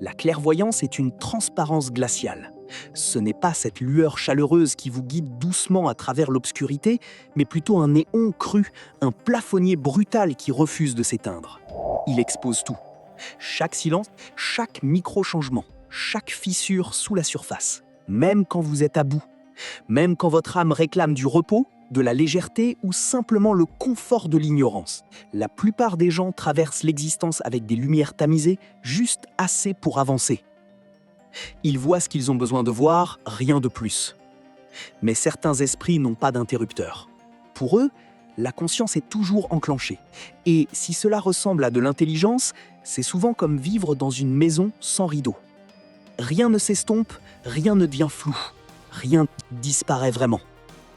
La clairvoyance est une transparence glaciale. Ce n'est pas cette lueur chaleureuse qui vous guide doucement à travers l'obscurité, mais plutôt un néon cru, un plafonnier brutal qui refuse de s'éteindre. Il expose tout. Chaque silence, chaque micro-changement, chaque fissure sous la surface. Même quand vous êtes à bout, même quand votre âme réclame du repos, de la légèreté ou simplement le confort de l'ignorance. La plupart des gens traversent l'existence avec des lumières tamisées, juste assez pour avancer. Ils voient ce qu'ils ont besoin de voir, rien de plus. Mais certains esprits n'ont pas d'interrupteur. Pour eux, la conscience est toujours enclenchée. Et si cela ressemble à de l'intelligence, c'est souvent comme vivre dans une maison sans rideau. Rien ne s'estompe, rien ne devient flou, rien ne disparaît vraiment.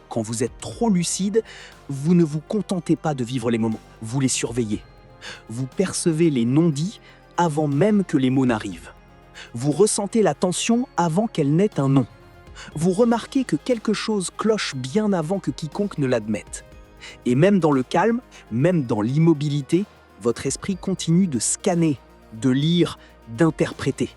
Quand vous êtes trop lucide, vous ne vous contentez pas de vivre les moments, vous les surveillez. Vous percevez les non-dits avant même que les mots n'arrivent. Vous ressentez la tension avant qu'elle n'ait un nom. Vous remarquez que quelque chose cloche bien avant que quiconque ne l'admette. Et même dans le calme, même dans l'immobilité, votre esprit continue de scanner, de lire, d'interpréter.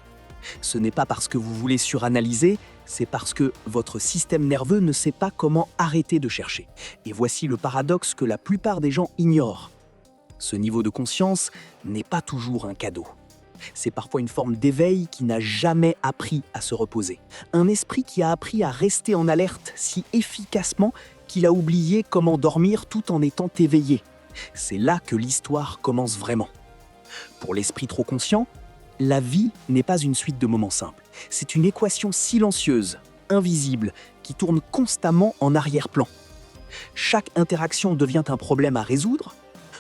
Ce n'est pas parce que vous voulez suranalyser, c'est parce que votre système nerveux ne sait pas comment arrêter de chercher. Et voici le paradoxe que la plupart des gens ignorent. Ce niveau de conscience n'est pas toujours un cadeau. C'est parfois une forme d'éveil qui n'a jamais appris à se reposer. Un esprit qui a appris à rester en alerte si efficacement qu'il a oublié comment dormir tout en étant éveillé. C'est là que l'histoire commence vraiment. Pour l'esprit trop conscient, la vie n'est pas une suite de moments simples. C'est une équation silencieuse, invisible, qui tourne constamment en arrière-plan. Chaque interaction devient un problème à résoudre,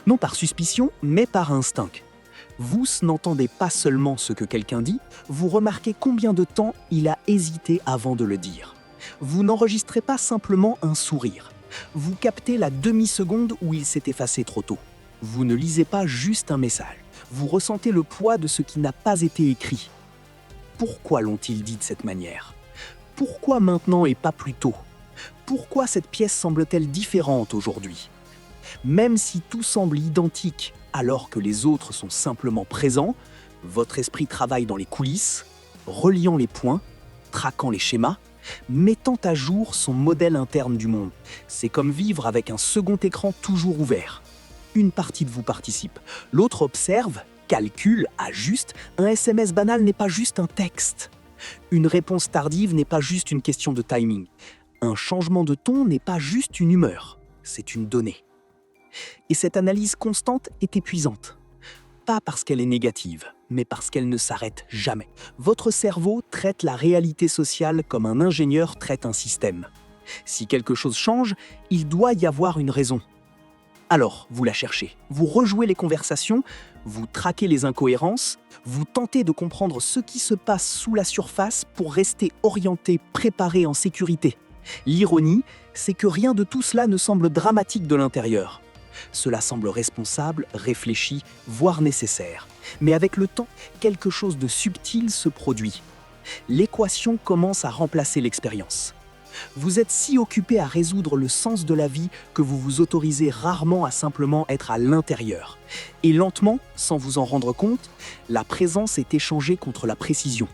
non par suspicion, mais par instinct. Vous n'entendez pas seulement ce que quelqu'un dit, vous remarquez combien de temps il a hésité avant de le dire. Vous n'enregistrez pas simplement un sourire. Vous captez la demi-seconde où il s'est effacé trop tôt. Vous ne lisez pas juste un message. Vous ressentez le poids de ce qui n'a pas été écrit. Pourquoi l'ont-ils dit de cette manière? Pourquoi maintenant et pas plus tôt? Pourquoi cette pièce semble-t-elle différente aujourd'hui? Même si tout semble identique alors que les autres sont simplement présents, votre esprit travaille dans les coulisses, reliant les points, traquant les schémas, mettant à jour son modèle interne du monde. C'est comme vivre avec un second écran toujours ouvert. Une partie de vous participe, l'autre observe, calcule, ajuste. Un SMS banal n'est pas juste un texte. Une réponse tardive n'est pas juste une question de timing. Un changement de ton n'est pas juste une humeur, c'est une donnée. Et cette analyse constante est épuisante. Pas parce qu'elle est négative, mais parce qu'elle ne s'arrête jamais. Votre cerveau traite la réalité sociale comme un ingénieur traite un système. Si quelque chose change, il doit y avoir une raison. Alors, vous la cherchez, vous rejouez les conversations, vous traquez les incohérences, vous tentez de comprendre ce qui se passe sous la surface pour rester orienté, préparé, en sécurité. L'ironie, c'est que rien de tout cela ne semble dramatique de l'intérieur. Cela semble responsable, réfléchi, voire nécessaire. Mais avec le temps, quelque chose de subtil se produit. L'équation commence à remplacer l'expérience. Vous êtes si occupé à résoudre le sens de la vie que vous vous autorisez rarement à simplement être à l'intérieur. Et lentement, sans vous en rendre compte, la présence est échangée contre la précision.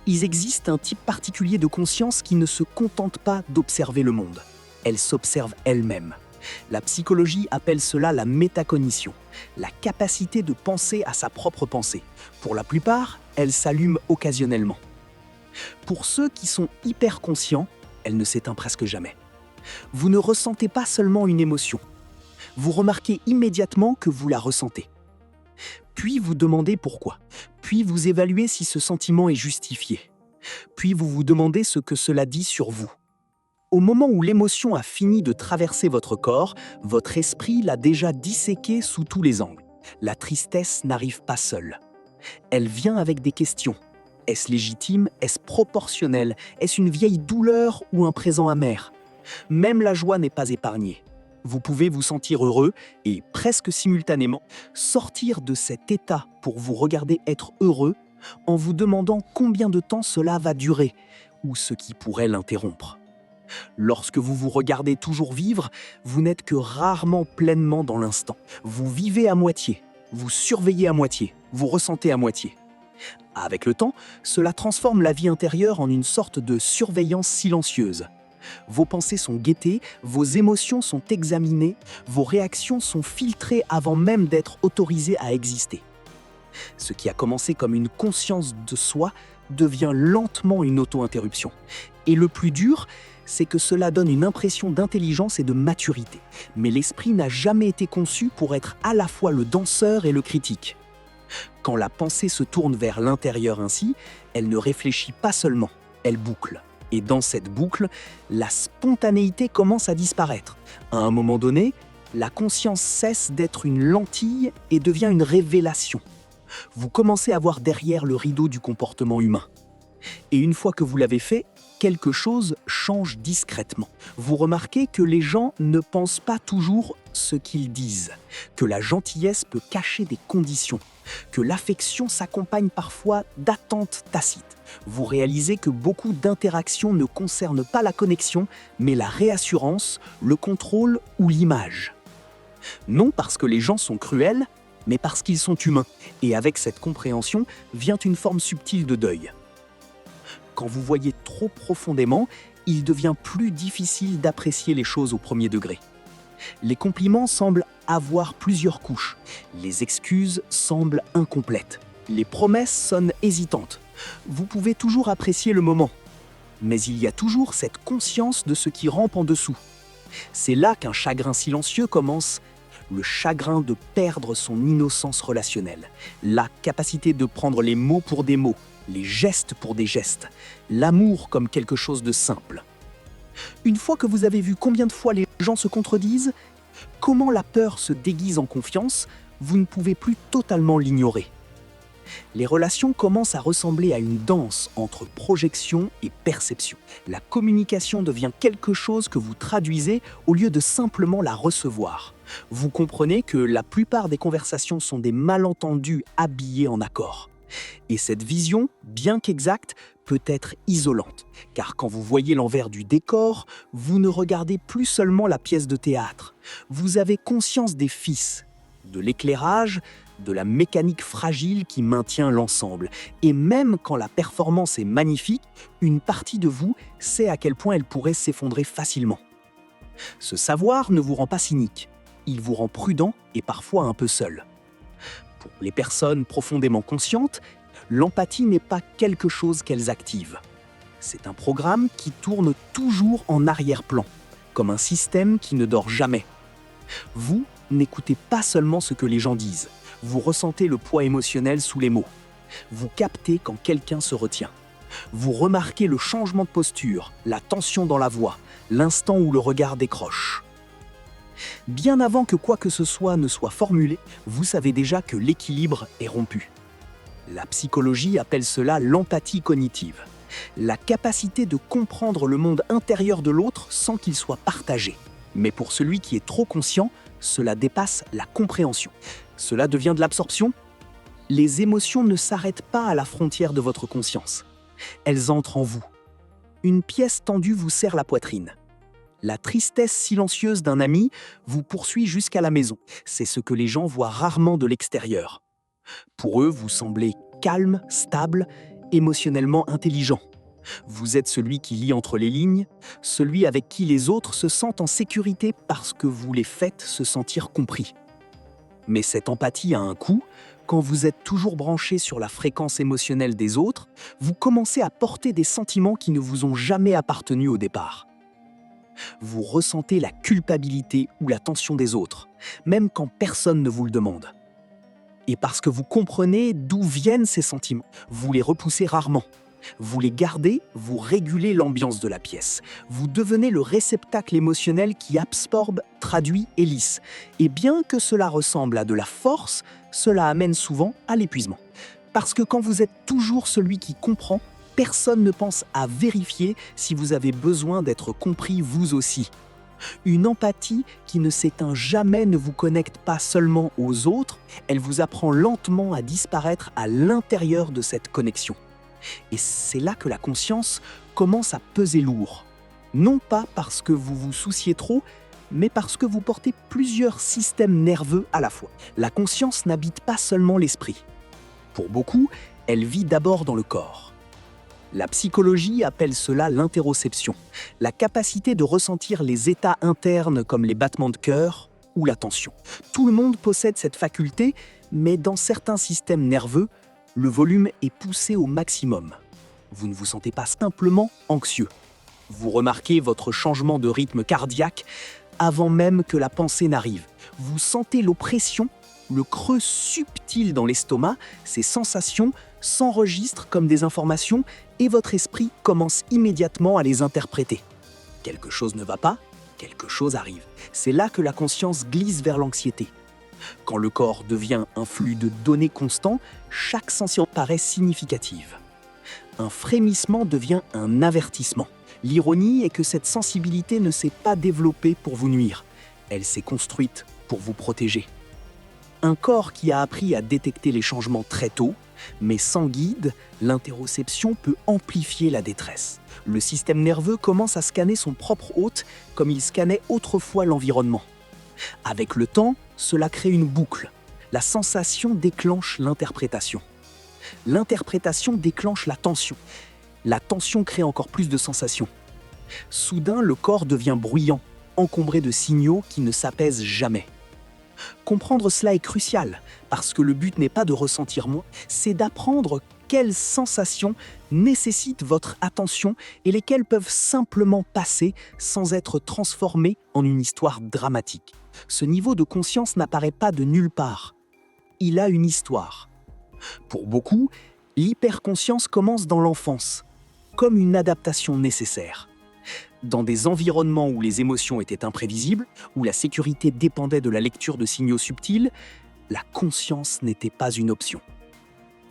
Il existe un type particulier de conscience qui ne se contente pas d'observer le monde. Elle s'observe elle-même. La psychologie appelle cela la métacognition, la capacité de penser à sa propre pensée. Pour la plupart, elle s'allume occasionnellement. Pour ceux qui sont hyper conscients, elle ne s'éteint presque jamais. Vous ne ressentez pas seulement une émotion. Vous remarquez immédiatement que vous la ressentez. Puis vous demandez pourquoi. Puis vous évaluez si ce sentiment est justifié. Puis vous vous demandez ce que cela dit sur vous. Au moment où l'émotion a fini de traverser votre corps, votre esprit l'a déjà disséquée sous tous les angles. La tristesse n'arrive pas seule. Elle vient avec des questions. Est-ce légitime? Est-ce proportionnel? Est-ce une vieille douleur ou un présent amer? Même la joie n'est pas épargnée. Vous pouvez vous sentir heureux et, presque simultanément, sortir de cet état pour vous regarder être heureux en vous demandant combien de temps cela va durer ou ce qui pourrait l'interrompre. Lorsque vous vous regardez toujours vivre, vous n'êtes que rarement pleinement dans l'instant. Vous vivez à moitié, vous surveillez à moitié, vous ressentez à moitié. Avec le temps, cela transforme la vie intérieure en une sorte de surveillance silencieuse. Vos pensées sont guettées, vos émotions sont examinées, vos réactions sont filtrées avant même d'être autorisées à exister. Ce qui a commencé comme une conscience de soi devient lentement une auto-interruption. Et le plus dur, c'est que cela donne une impression d'intelligence et de maturité. Mais l'esprit n'a jamais été conçu pour être à la fois le danseur et le critique. Quand la pensée se tourne vers l'intérieur ainsi, elle ne réfléchit pas seulement, elle boucle. Et dans cette boucle, la spontanéité commence à disparaître. À un moment donné, la conscience cesse d'être une lentille et devient une révélation. Vous commencez à voir derrière le rideau du comportement humain. Et une fois que vous l'avez fait, quelque chose change discrètement. Vous remarquez que les gens ne pensent pas toujours ce qu'ils disent, que la gentillesse peut cacher des conditions, que l'affection s'accompagne parfois d'attentes tacites. Vous réalisez que beaucoup d'interactions ne concernent pas la connexion, mais la réassurance, le contrôle ou l'image. Non parce que les gens sont cruels, mais parce qu'ils sont humains. Et avec cette compréhension vient une forme subtile de deuil. Quand vous voyez trop profondément, il devient plus difficile d'apprécier les choses au premier degré. Les compliments semblent avoir plusieurs couches. Les excuses semblent incomplètes. Les promesses sonnent hésitantes. Vous pouvez toujours apprécier le moment, mais il y a toujours cette conscience de ce qui rampe en dessous. C'est là qu'un chagrin silencieux commence, le chagrin de perdre son innocence relationnelle, la capacité de prendre les mots pour des mots, les gestes pour des gestes, l'amour comme quelque chose de simple. Une fois que vous avez vu combien de fois les gens se contredisent, comment la peur se déguise en confiance, vous ne pouvez plus totalement l'ignorer. Les relations commencent à ressembler à une danse entre projection et perception. La communication devient quelque chose que vous traduisez au lieu de simplement la recevoir. Vous comprenez que la plupart des conversations sont des malentendus habillés en accords. Et cette vision, bien qu'exacte, peut être isolante. Car quand vous voyez l'envers du décor, vous ne regardez plus seulement la pièce de théâtre. Vous avez conscience des fils, de l'éclairage, de la mécanique fragile qui maintient l'ensemble. Et même quand la performance est magnifique, une partie de vous sait à quel point elle pourrait s'effondrer facilement. Ce savoir ne vous rend pas cynique. Il vous rend prudent et parfois un peu seul. Pour les personnes profondément conscientes, l'empathie n'est pas quelque chose qu'elles activent. C'est un programme qui tourne toujours en arrière-plan, comme un système qui ne dort jamais. Vous n'écoutez pas seulement ce que les gens disent, vous ressentez le poids émotionnel sous les mots. Vous captez quand quelqu'un se retient. Vous remarquez le changement de posture, la tension dans la voix, l'instant où le regard décroche. Bien avant que quoi que ce soit ne soit formulé, vous savez déjà que l'équilibre est rompu. La psychologie appelle cela l'empathie cognitive, la capacité de comprendre le monde intérieur de l'autre sans qu'il soit partagé. Mais pour celui qui est trop conscient, cela dépasse la compréhension. Cela devient de l'absorption. Les émotions ne s'arrêtent pas à la frontière de votre conscience. Elles entrent en vous. Une pièce tendue vous serre la poitrine. La tristesse silencieuse d'un ami vous poursuit jusqu'à la maison. C'est ce que les gens voient rarement de l'extérieur. Pour eux, vous semblez calme, stable, émotionnellement intelligent. Vous êtes celui qui lit entre les lignes, celui avec qui les autres se sentent en sécurité parce que vous les faites se sentir compris. Mais cette empathie a un coût. Quand vous êtes toujours branché sur la fréquence émotionnelle des autres, vous commencez à porter des sentiments qui ne vous ont jamais appartenu au départ. Vous ressentez la culpabilité ou la tension des autres, même quand personne ne vous le demande. Et parce que vous comprenez d'où viennent ces sentiments, vous les repoussez rarement. Vous les gardez, vous régulez l'ambiance de la pièce. Vous devenez le réceptacle émotionnel qui absorbe, traduit et lisse. Et bien que cela ressemble à de la force, cela amène souvent à l'épuisement. Parce que quand vous êtes toujours celui qui comprend, personne ne pense à vérifier si vous avez besoin d'être compris vous aussi. Une empathie qui ne s'éteint jamais ne vous connecte pas seulement aux autres, elle vous apprend lentement à disparaître à l'intérieur de cette connexion. Et c'est là que la conscience commence à peser lourd. Non pas parce que vous vous souciez trop, mais parce que vous portez plusieurs systèmes nerveux à la fois. La conscience n'habite pas seulement l'esprit. Pour beaucoup, Elle vit d'abord dans le corps. La psychologie appelle cela l'interoception, la capacité de ressentir les états internes comme les battements de cœur ou la tension. Tout le monde possède cette faculté, mais dans certains systèmes nerveux, le volume est poussé au maximum. Vous ne vous sentez pas simplement anxieux. Vous remarquez votre changement de rythme cardiaque avant même que la pensée n'arrive. Vous sentez l'oppression, le creux subtil dans l'estomac, ces sensations s'enregistrent comme des informations et votre esprit commence immédiatement à les interpréter. Quelque chose ne va pas, quelque chose arrive. C'est là que la conscience glisse vers l'anxiété. Quand le corps devient un flux de données constant, chaque sensation paraît significative. Un frémissement devient un avertissement. L'ironie est que cette sensibilité ne s'est pas développée pour vous nuire. Elle s'est construite pour vous protéger. Un corps qui a appris à détecter les changements très tôt, mais sans guide, l'interoception peut amplifier la détresse. Le système nerveux commence à scanner son propre hôte comme il scannait autrefois l'environnement. Avec le temps, cela crée une boucle. La sensation déclenche l'interprétation. L'interprétation déclenche la tension. La tension crée encore plus de sensations. Soudain, le corps devient bruyant, encombré de signaux qui ne s'apaisent jamais. Comprendre cela est crucial, parce que le but n'est pas de ressentir moins, c'est d'apprendre quelles sensations nécessitent votre attention et lesquelles peuvent simplement passer sans être transformées en une histoire dramatique. Ce niveau de conscience n'apparaît pas de nulle part. Il a une histoire. Pour beaucoup, l'hyperconscience commence dans l'enfance, comme une adaptation nécessaire. Dans des environnements où les émotions étaient imprévisibles, où la sécurité dépendait de la lecture de signaux subtils, la conscience n'était pas une option.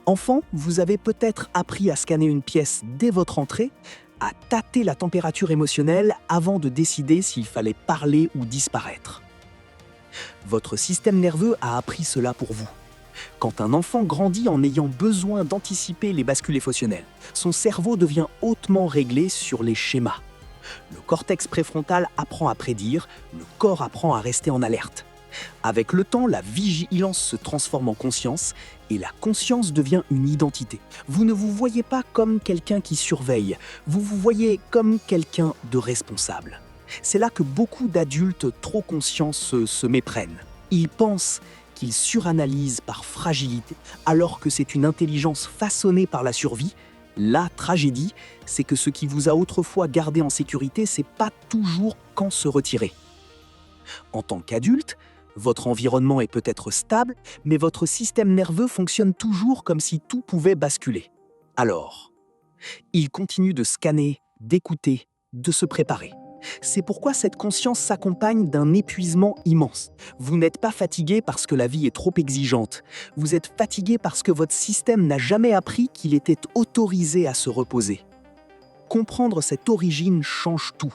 Enfant, vous avez peut-être appris à scanner une pièce dès votre entrée, à tâter la température émotionnelle avant de décider s'il fallait parler ou disparaître. Votre système nerveux a appris cela pour vous. Quand un enfant grandit en ayant besoin d'anticiper les bascules émotionnelles, son cerveau devient hautement réglé sur les schémas. Le cortex préfrontal apprend à prédire, le corps apprend à rester en alerte. Avec le temps, la vigilance se transforme en conscience et la conscience devient une identité. Vous ne vous voyez pas comme quelqu'un qui surveille, vous vous voyez comme quelqu'un de responsable. C'est là que beaucoup d'adultes trop conscients se méprennent. Ils pensent qu'ils suranalysent par fragilité, alors que c'est une intelligence façonnée par la survie. La tragédie, c'est que ce qui vous a autrefois gardé en sécurité, c'est pas toujours quand se retirer. En tant qu'adulte, votre environnement est peut-être stable, mais votre système nerveux fonctionne toujours comme si tout pouvait basculer. Alors, il continue de scanner, d'écouter, de se préparer. C'est pourquoi cette conscience s'accompagne d'un épuisement immense. Vous n'êtes pas fatigué parce que la vie est trop exigeante. Vous êtes fatigué parce que votre système n'a jamais appris qu'il était autorisé à se reposer. Comprendre cette origine change tout.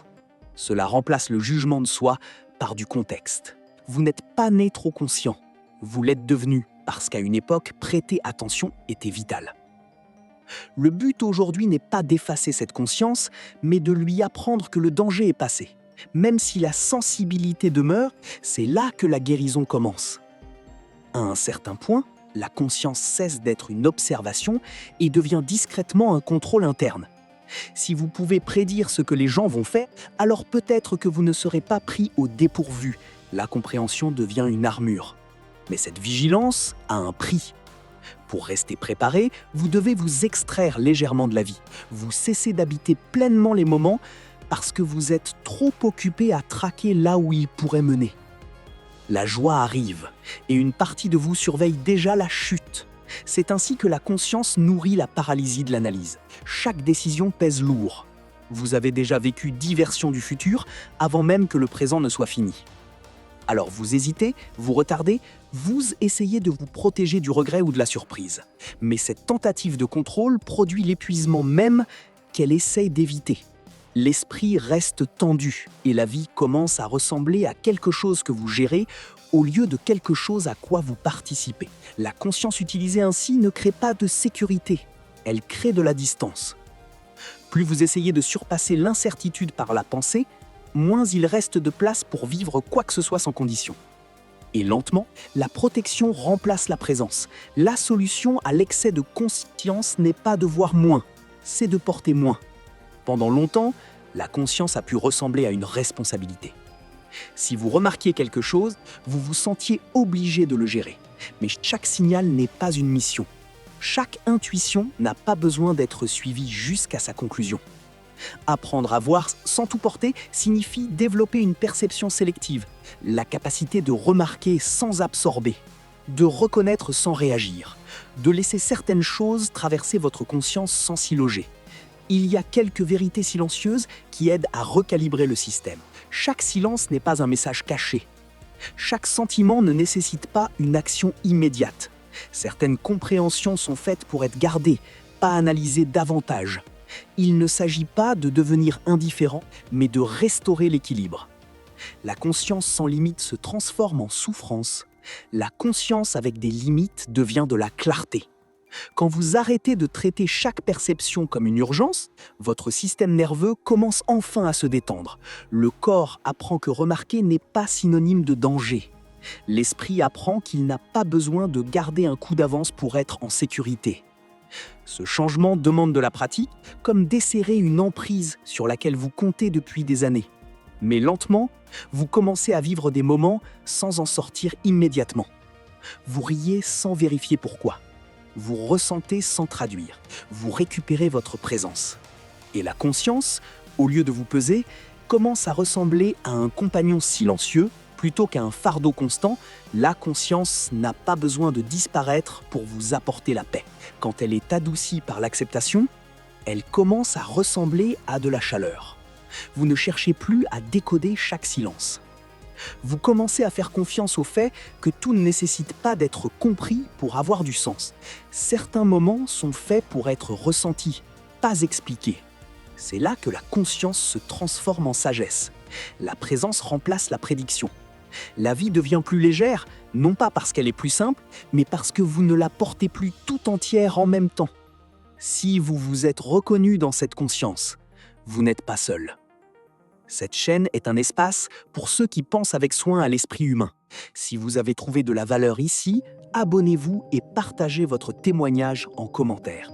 Cela remplace le jugement de soi par du contexte. Vous n'êtes pas né trop conscient. Vous l'êtes devenu parce qu'à une époque, prêter attention était vital. Le but aujourd'hui n'est pas d'effacer cette conscience, mais de lui apprendre que le danger est passé. Même si la sensibilité demeure, c'est là que la guérison commence. À un certain point, la conscience cesse d'être une observation et devient discrètement un contrôle interne. Si vous pouvez prédire ce que les gens vont faire, alors peut-être que vous ne serez pas pris au dépourvu. La compréhension devient une armure. Mais cette vigilance a un prix. Pour rester préparé, vous devez vous extraire légèrement de la vie. Vous cessez d'habiter pleinement les moments parce que vous êtes trop occupé à traquer là où ils pourraient mener. La joie arrive et une partie de vous surveille déjà la chute. C'est ainsi que la conscience nourrit la paralysie de l'analyse. Chaque décision pèse lourd. Vous avez déjà vécu 10 versions du futur avant même que le présent ne soit fini. Alors vous hésitez, vous retardez, vous essayez de vous protéger du regret ou de la surprise. Mais cette tentative de contrôle produit l'épuisement même qu'elle essaye d'éviter. L'esprit reste tendu et la vie commence à ressembler à quelque chose que vous gérez au lieu de quelque chose à quoi vous participez. La conscience utilisée ainsi ne crée pas de sécurité, elle crée de la distance. Plus vous essayez de surpasser l'incertitude par la pensée, moins il reste de place pour vivre quoi que ce soit sans condition. Et lentement, la protection remplace la présence. La solution à l'excès de conscience n'est pas de voir moins, c'est de porter moins. Pendant longtemps, la conscience a pu ressembler à une responsabilité. Si vous remarquiez quelque chose, vous vous sentiez obligé de le gérer. Mais chaque signal n'est pas une mission. Chaque intuition n'a pas besoin d'être suivie jusqu'à sa conclusion. Apprendre à voir sans tout porter signifie développer une perception sélective, la capacité de remarquer sans absorber, de reconnaître sans réagir, de laisser certaines choses traverser votre conscience sans s'y loger. Il y a quelques vérités silencieuses qui aident à recalibrer le système. Chaque silence n'est pas un message caché. Chaque sentiment ne nécessite pas une action immédiate. Certaines compréhensions sont faites pour être gardées, pas analysées davantage. Il ne s'agit pas de devenir indifférent, mais de restaurer l'équilibre. La conscience sans limite se transforme en souffrance. La conscience avec des limites devient de la clarté. Quand vous arrêtez de traiter chaque perception comme une urgence, votre système nerveux commence enfin à se détendre. Le corps apprend que remarquer n'est pas synonyme de danger. L'esprit apprend qu'il n'a pas besoin de garder un coup d'avance pour être en sécurité. Ce changement demande de la pratique, comme desserrer une emprise sur laquelle vous comptez depuis des années. Mais lentement, vous commencez à vivre des moments sans en sortir immédiatement. Vous riez sans vérifier pourquoi. Vous ressentez sans traduire. Vous récupérez votre présence. Et la conscience, au lieu de vous peser, commence à ressembler à un compagnon silencieux plutôt qu'à un fardeau constant. La conscience n'a pas besoin de disparaître pour vous apporter la paix. Quand elle est adoucie par l'acceptation, elle commence à ressembler à de la chaleur. Vous ne cherchez plus à décoder chaque silence. Vous commencez à faire confiance au fait que tout ne nécessite pas d'être compris pour avoir du sens. Certains moments sont faits pour être ressentis, pas expliqués. C'est là que la conscience se transforme en sagesse. La présence remplace la prédiction. La vie devient plus légère, non pas parce qu'elle est plus simple, mais parce que vous ne la portez plus tout entière en même temps. Si vous vous êtes reconnu dans cette conscience, vous n'êtes pas seul. Cette chaîne est un espace pour ceux qui pensent avec soin à l'esprit humain. Si vous avez trouvé de la valeur ici, abonnez-vous et partagez votre témoignage en commentaire.